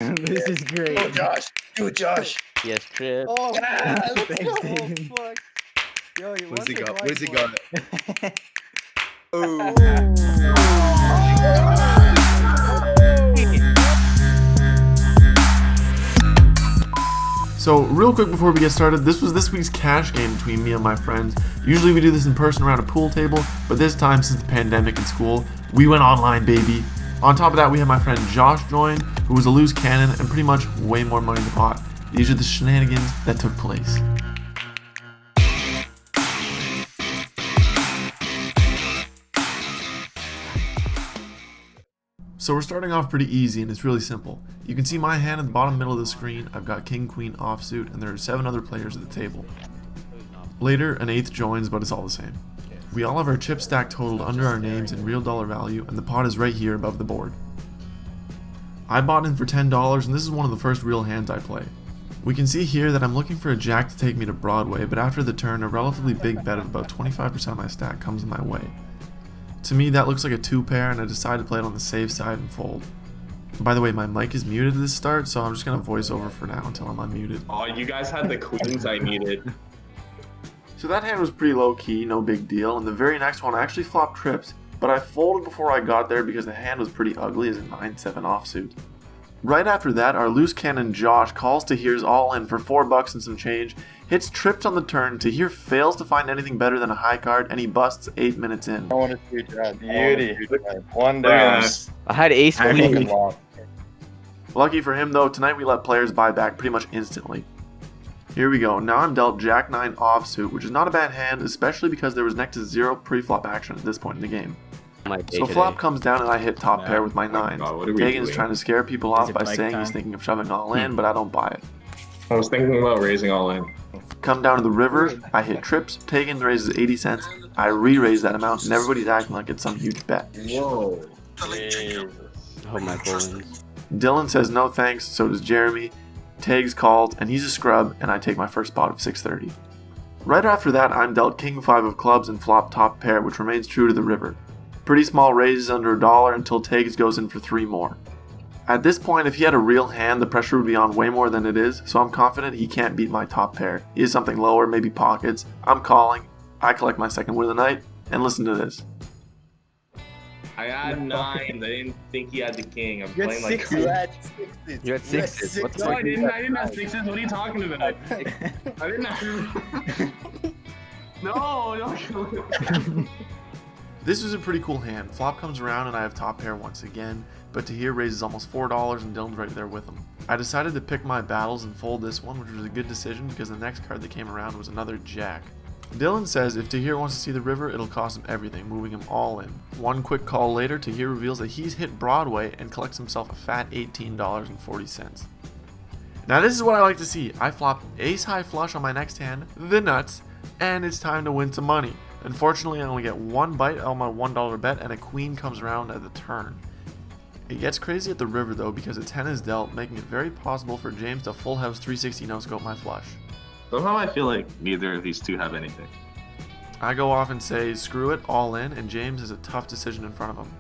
This is great. Go, Josh. Do it, Josh. Yes, trip. Oh, Yes! thanks, Oh, Tegan. fuck. Yo, he Where's wants he a got? white Where's he one. got? Oh. So real quick before we get started, this was this week's cash game between me and my friends. Usually we do this in person around a pool table, but this time since the pandemic in school, we went online, baby. On top of that, we had my friend Josh join, who was a loose cannon and pretty much way more money in the pot. These are the shenanigans that took place. So we're starting off pretty easy and it's really simple. You can see my hand at the bottom middle of the screen. I've got king, queen offsuit, and there are 7 other players at the table. Later, an 8th joins, but it's all the same. We all have our chip stack totaled under our names in real dollar value, and the pot is right here above the board. I bought in for $10, and this is one of the first real hands I play. We can see here that I'm looking for a jack to take me to Broadway, but after the turn, a relatively big bet of about 25% of my stack comes in my way. To me, that looks like a 2 pair, and I decide to play it on the safe side and fold. By the way, my mic is muted at this start, so I'm just going to voice over for now until I'm unmuted. Oh, you guys had the queens I needed. So that hand was pretty low key, no big deal, and the very next one I actually flopped trips, but I folded before I got there because the hand was pretty ugly as a 9-7 offsuit. Right after that, our loose cannon Josh calls Tahir's all in for $4 and some change, hits trips on the turn, Tahir fails to find anything better than a high card, and he busts 8 minutes in. I want to see that. Beauty. One Look at down. that. I had ace queen. Lucky for him though, tonight we let players buy back pretty much instantly. Here we go, now I'm dealt Jack 9 offsuit, which is not a bad hand, especially because there was next to 0 pre-flop action at this point in the game. So flop comes down and I hit top pair with my 9s. Tegan is trying to scare people off by saying he's thinking of shoving all in, but I don't buy it. I was thinking about raising all in. Come down to the river, I hit trips, Tegan raises 80 cents, I re-raise that amount, and everybody's acting like it's some huge bet. Whoa. Oh my bones. Dylan says no thanks, so does Jeremy. Tags called, and he's a scrub, and I take my first spot of 630. Right after that, I'm dealt king 5 of clubs and flop top pair, which remains true to the river. Pretty small raises under $1 until Tags goes in for 3 more. At this point, if he had a real hand, the pressure would be on way more than it is, so I'm confident he can't beat my top pair. He has something lower, maybe pockets. I'm calling, I collect my second win of the night, and listen to this. I had 9s. I didn't think he had the king. I'm playing like You had 6s. You had 6s. What the No, fuck? I didn't have 6s. What are you talking about? I didn't have... No. This was a pretty cool hand. Flop comes around and I have top pair once again, but Tahir raises almost $4 and Dylan's right there with him. I decided to pick my battles and fold this one, which was a good decision because the next card that came around was another jack. Dylan says if Tahir wants to see the river, it'll cost him everything, moving him all in. One quick call later, Tahir reveals that he's hit Broadway and collects himself a fat $18.40. Now this is what I like to see. I flop ace high flush on my next hand, the nuts, and it's time to win some money. Unfortunately, I only get 1 bite on my $1 bet, and a queen comes around at the turn. It gets crazy at the river though because a 10 is dealt, making it very possible for James to full house 360 no scope my flush. Somehow I feel like neither of these two have anything. I go off and say screw it, all in, and James has a tough decision in front of him.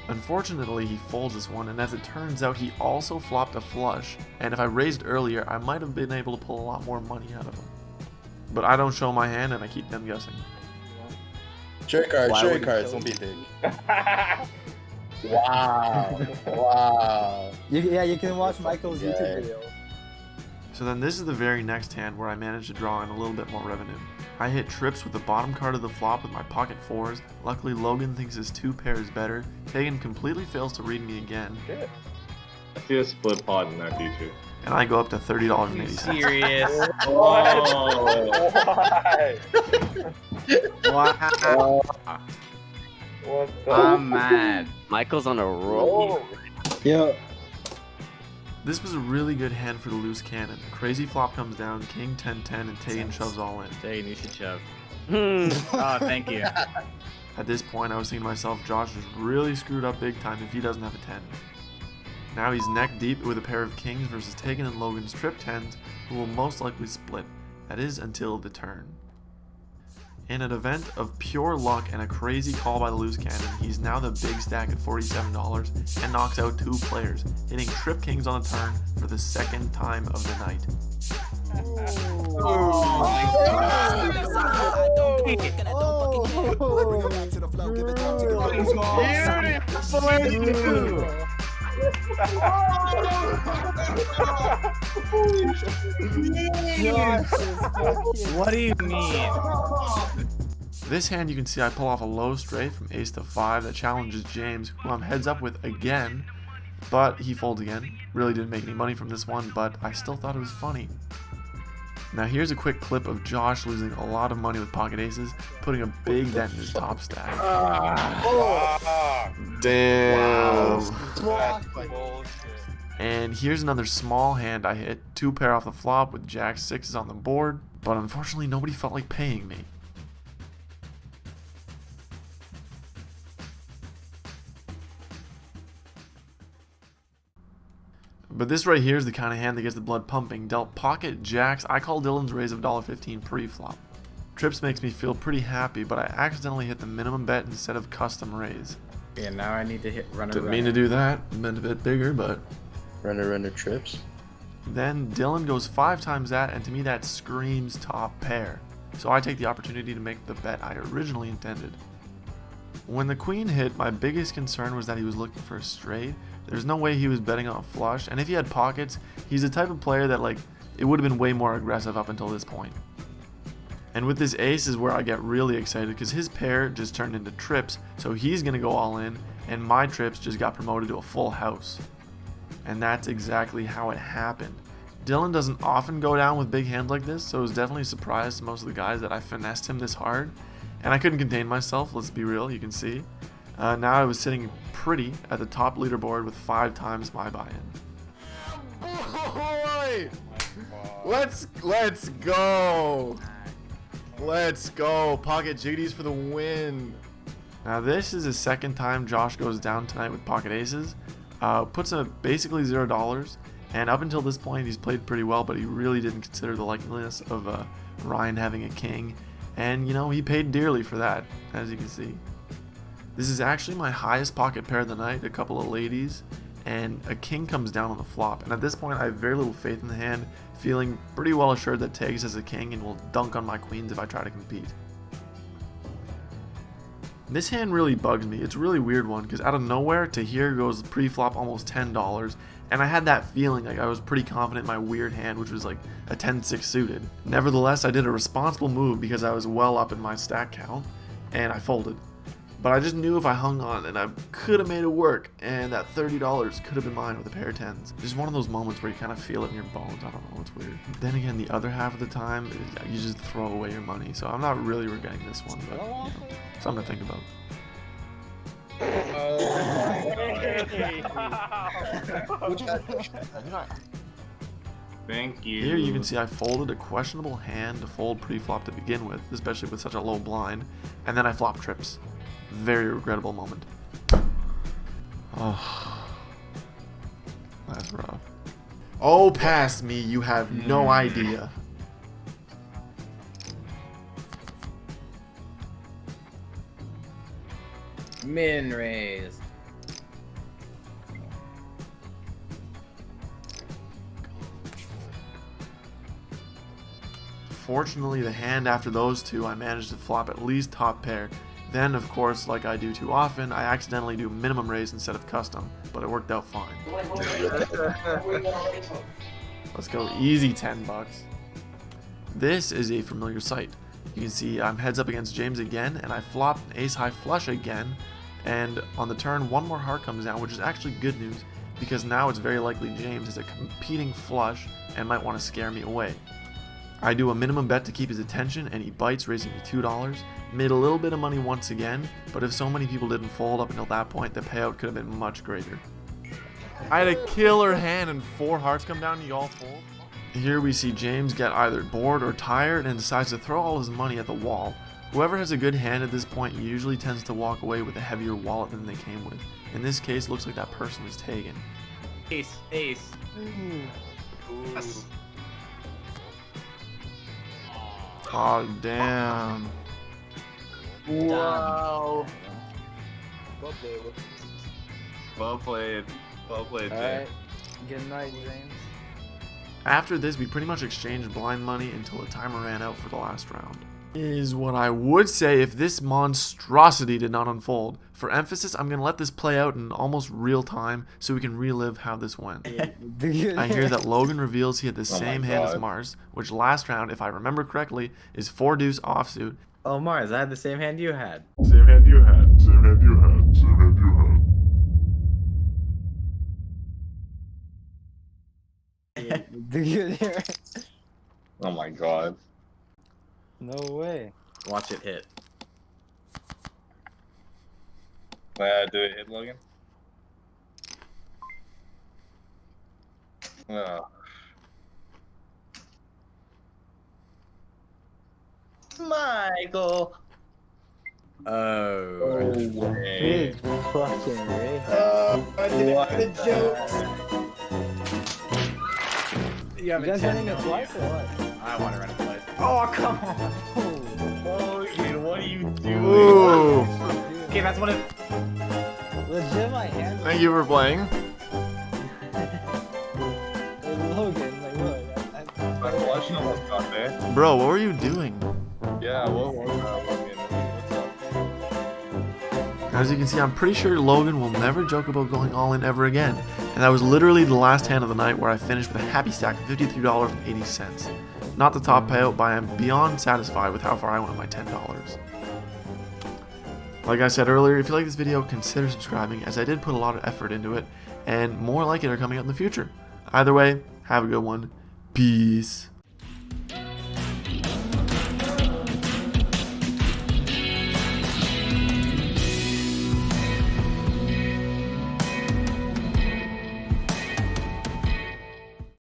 Unfortunately, he folds this one, and as it turns out, he also flopped a flush, and if I raised earlier, I might have been able to pull a lot more money out of him. But I don't show my hand, and I keep them guessing. Cherry cards, don't be big. Wow. Wow. Yeah, you can watch Michael's YouTube video. So then this is the very next hand where I managed to draw in a little bit more revenue. I hit trips with the bottom card of the flop with my pocket 4s. Luckily Logan thinks his 2 pair is better. Tegan completely fails to read me again. Good. I see a split pot in that future. And I go up to $30.80. Serious? Whoa. Wow. I'm mad. Michael's on a roll. Yo, This was a really good hand for the loose cannon. Crazy flop comes down, king 10-10, and Tegan shoves all in. Tegan, you should shove. Oh, Thank you. At this point, I was thinking to myself, Josh is really screwed up big time if he doesn't have a 10. Now he's neck deep with a pair of kings versus Tegan and Logan's trip 10s, who will most likely split. That is until the turn. In an event of pure luck and a crazy call by the loose cannon, he's now the big stack at $47 and knocks out 2 players, hitting trip kings on the turn for the 2nd time of the night. What do you mean? This hand, you can see I pull off a low straight from ace to 5 that challenges James, who I'm heads up with again, but he folds again. Really didn't make any money from this one, but I still thought it was funny. Now here's a quick clip of Josh losing a lot of money with pocket aces, putting a big dent in his top stack. Damn. And here's another small hand I hit, 2 pair off the flop with jack 6s on the board, but unfortunately nobody felt like paying me. But this right here is the kind of hand that gets the blood pumping. Dealt pocket jacks, I call Dylan's raise of $1.15 pre-flop. Trips makes me feel pretty happy, but I accidentally hit the minimum bet instead of custom raise. Yeah, now I need to hit runner. Didn't mean to do that, meant a bit bigger, but... Runner trips. Then Dylan goes 5 times that, and to me that screams top pair. So I take the opportunity to make the bet I originally intended. When the queen hit, my biggest concern was that he was looking for a straight. There's no way he was betting on a flush, and if he had pockets, he's the type of player that, like, it would have been way more aggressive up until this point. And with this ace is where I get really excited because his pair just turned into trips, so he's going to go all in, and my trips just got promoted to a full house. And that's exactly how it happened. Dylan doesn't often go down with big hands like this, so it was definitely a surprise to most of the guys that I finessed him this hard. And I couldn't contain myself, let's be real, you can see. Now I was sitting pretty at the top leaderboard with 5 times my buy-in. Oh, let's go. Let's go. Pocket JDs for the win. Now this is the 2nd time Josh goes down tonight with pocket aces. Puts him at basically $0, and up until this point he's played pretty well, but he really didn't consider the likeliness of Ryan having a king, and you know, he paid dearly for that, as you can see. This is actually my highest pocket pair of the night, a couple of ladies, and a king comes down on the flop, and at this point I have very little faith in the hand, feeling pretty well assured that Tags has a king and will dunk on my queens if I try to compete. This hand really bugs me. It's a really weird one because out of nowhere to here goes pre-flop almost $10, and I had that feeling like I was pretty confident in my weird hand, which was like a 10-6 suited. Nevertheless, I did a responsible move because I was well up in my stack count, and I folded. But I just knew if I hung on and I could have made it work, and that $30 could have been mine with a pair of 10s. Just one of those moments where you kind of feel it in your bones. I don't know, it's weird. Then again, the other half of the time, you just throw away your money. So I'm not really regretting this one, but something to think about. Thank you. Here you can see I folded a questionable hand to fold pre-flop to begin with, especially with such a low blind, and then I flop trips. Very regrettable moment. Oh, that's rough. Oh, past me, you have no idea. Min raise. Fortunately, the hand after those two, I managed to flop at least top pair. Then, of course, like I do too often, I accidentally do minimum raise instead of custom, but it worked out fine. Let's go, easy 10 bucks. This is a familiar sight. You can see I'm heads up against James again, and I flopped an ace-high flush again, and on the turn, one more heart comes down, which is actually good news, because now it's very likely James has a competing flush and might want to scare me away. I do a minimum bet to keep his attention, and he bites, raising me $2. Made a little bit of money once again, but if so many people didn't fold up until that point, the payout could have been much greater. I had a killer hand and 4 hearts come down and you all fold. Here we see James get either bored or tired and decides to throw all his money at the wall. Whoever has a good hand at this point usually tends to walk away with a heavier wallet than they came with. In this case, looks like that person was taken. Ace, ace. Oh, damn. Wow. Well played. Well played, Jay. Alright. Good night, James. After this, we pretty much exchanged blind money until the timer ran out for the last round. Is what I would say if this monstrosity did not unfold. For emphasis, I'm going to let this play out in almost real time so we can relive how this went. I hear that Logan reveals he had the same hand as God. Mars, which last round, if I remember correctly, is 4-deuce offsuit. Oh, Mars, I had the same hand you had. Same hand you had. Same hand you had. Same hand you had. Oh my god. No way. Watch it hit. Do it hit, Logan? Oh. Michael! Oh. Way. Big fucking Ray. I didn't get a joke. You You have guys running it twice or what? I want to run it twice. Oh, come on. Logan, what are you doing? Ooh. Okay, that's one of. Legit, my hand. Thank you for playing. Logan, like look. I'm watching almost got there. Bro, what were you doing? Yeah, Logan? What's up? As you can see, I'm pretty sure Logan will never joke about going all in ever again. And that was literally the last hand of the night where I finished with a happy stack of $53.80. Not the top payout, but I am beyond satisfied with how far I went with my $10. Like I said earlier, if you like this video, consider subscribing, as I did put a lot of effort into it, and more like it are coming out in the future. Either way, have a good one. Peace.